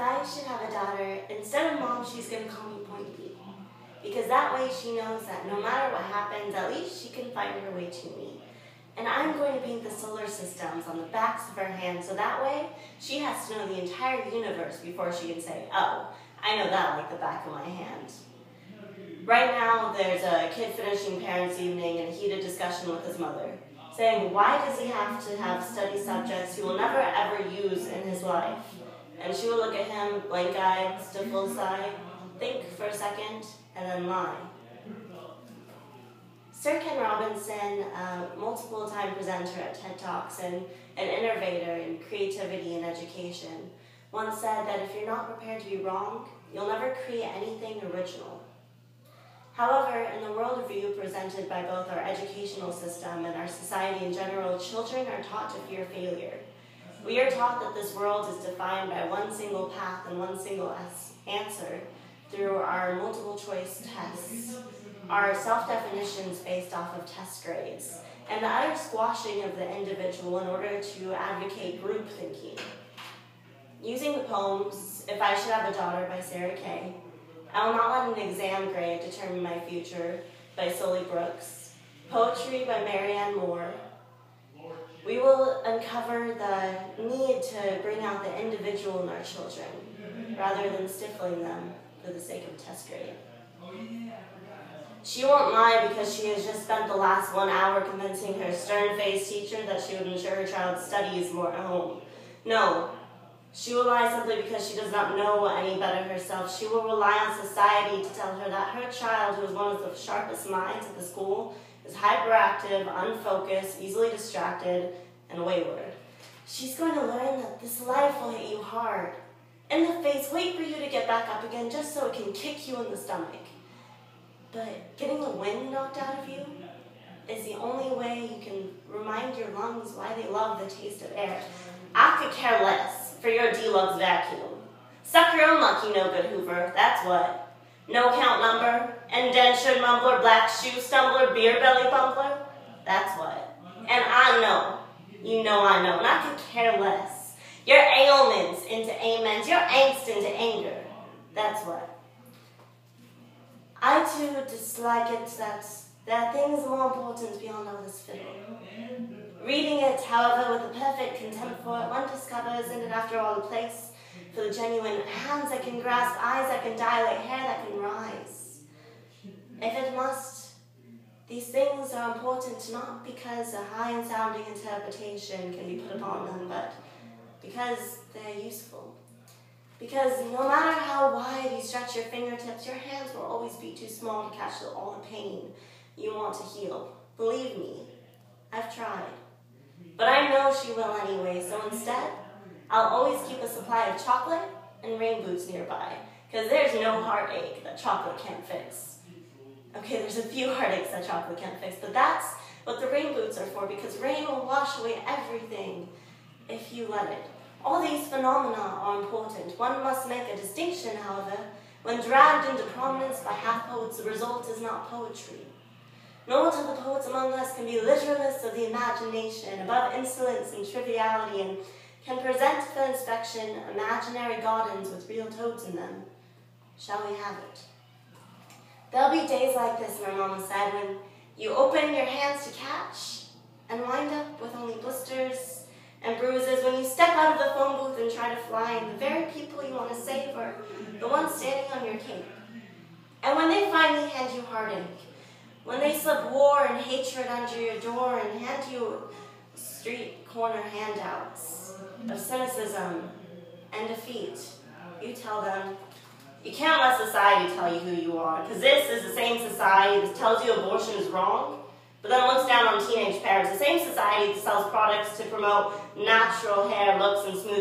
I should have a daughter, instead of mom, she's going to call me Pointy. Because that way she knows that no matter what happens, at least she can find her way to me. And I'm going to paint the solar systems on the backs of her hands, so that way she has to know the entire universe before she can say, oh, I know that like the back of my hand. Right now, there's a kid finishing parents' evening in a heated discussion with his mother, saying, why does he have to have study subjects he will never ever use in his life? And she will look at him, blank-eyed, stiffle aside, think for a second, and then lie. Sir Ken Robinson, a multiple-time presenter at TED Talks and an innovator in creativity and education, once said that if you're not prepared to be wrong, you'll never create anything original. However, in the worldview presented by both our educational system and our society in general, children are taught to fear failure. We are taught that this world is defined by one single path and one single answer through our multiple choice tests, our self-definitions based off of test grades, and the utter squashing of the individual in order to advocate group thinking. Using the poems, If I Should Have a Daughter by Sarah Kay, I Will Not Let an Exam Grade Determine My Future by Sully Brooks, Poetry by Marianne Moore, we will uncover the need to bring out the individual in our children, rather than stifling them for the sake of test grade. She won't lie because she has just spent the last 1 hour convincing her stern-faced teacher that she would ensure her child studies more at home. No. She will lie simply because she does not know any better herself. She will rely on society to tell her that her child, who is one of the sharpest minds at the school, is hyperactive, unfocused, easily distracted, and wayward. She's going to learn that this life will hit you hard, in the face, wait for you to get back up again just so it can kick you in the stomach. But getting the wind knocked out of you is the only way you can remind your lungs why they love the taste of air. I could care less for your deluxe vacuum. Suck your own luck, you no-good Hoover, that's what. No count number, indentured mumbler, black shoe stumbler, beer belly bumbler, that's what. And I know, you know I know, and I could care less. Your ailments into amens, your angst into anger, that's what. I too dislike it that things are more important beyond all this fiddle. Reading it, however, with a perfect contempt for it, one discovers in it after all a place for the genuine hands that can grasp, eyes that can dilate, hair that can rise. If it must, these things are important not because a high and sounding interpretation can be put upon them, but because they're useful. Because no matter how wide you stretch your fingertips, your hands will always be too small to catch all the pain you want to heal. Believe me, I've tried. But I know she will anyway, so instead, I'll always keep a supply of chocolate and rain boots nearby, because there's no heartache that chocolate can't fix. Okay, there's a few heartaches that chocolate can't fix, but that's what the rain boots are for, because rain will wash away everything if you let it. All these phenomena are important. One must make a distinction, however. When dragged into prominence by half-poets, the result is not poetry. Nor till the poets among us can be literalists of the imagination, above insolence and triviality, and can present for inspection imaginary gardens with real toads in them. Shall we have it? There'll be days like this, my mama said, when you open your hands to catch and wind up with only blisters and bruises, when you step out of the phone booth and try to fly, and the very people you want to save are the ones standing on your cape. And when they finally hand you heartache, when they slip war and hatred under your door and hand you street corner handouts of cynicism and defeat, you tell them, you can't let society tell you who you are, because this is the same society that tells you abortion is wrong, but then looks down on teenage parents, the same society that sells products to promote natural hair, looks, and smooth